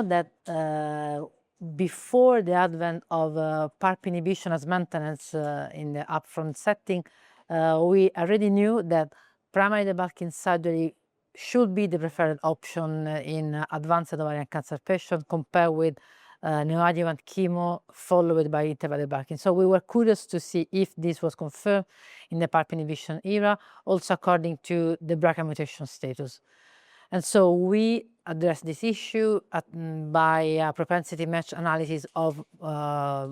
know that before the advent of PARP inhibition as maintenance in the upfront setting, we already knew that primary debulking surgery should be the preferred option in advanced ovarian cancer patients compared with neoadjuvant chemo followed by interval debulking. So we were curious to see if this was confirmed in the PARP inhibition era, also according to the BRCA mutation status. And so we addressed this issue by a propensity match analysis of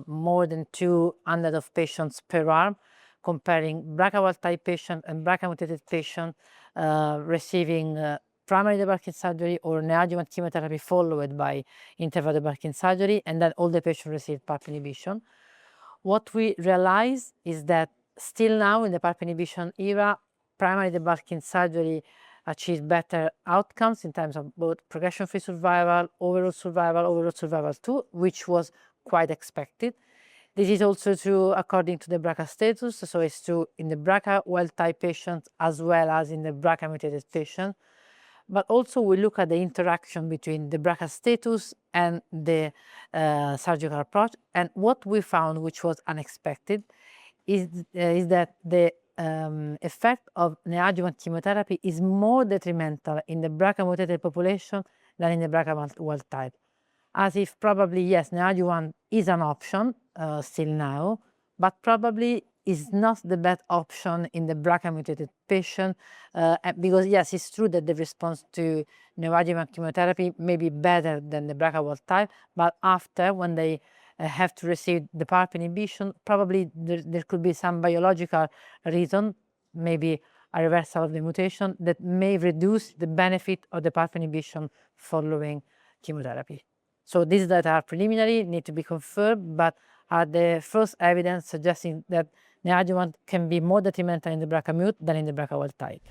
more than 200 of patients per arm, comparing BRCA wild-type patient and BRCA-mutated patient receiving primary debulking surgery or neoadjuvant chemotherapy followed by interval debulking surgery, and then all the patients received PARP inhibition. What we realized is that still now in the PARP inhibition era, primary debulking surgery achieves better outcomes in terms of both progression-free survival, overall survival too, which was quite expected. This is also true according to the BRCA status, so it's true in the BRCA wild-type patients as well as in the BRCA-mutated patient. But also we look at the interaction between the BRCA status and the surgical approach, and what we found, which was unexpected, is that the effect of neoadjuvant chemotherapy is more detrimental in the BRCA-mutated population than in the BRCA wild-type. As if probably, yes, neoadjuvant is an option still now, but probably is not the best option in the BRCA-mutated patient because, yes, it's true that the response to neoadjuvant chemotherapy may be better than the BRCA wild-type, but after, when they have to receive the PARP inhibition, probably there could be some biological reason, maybe a reversal of the mutation, that may reduce the benefit of the PARP inhibition following chemotherapy. So these data are preliminary, need to be confirmed, but are the first evidence suggesting that neoadjuvant can be more detrimental in the BRCA mute than in the BRCA wild type.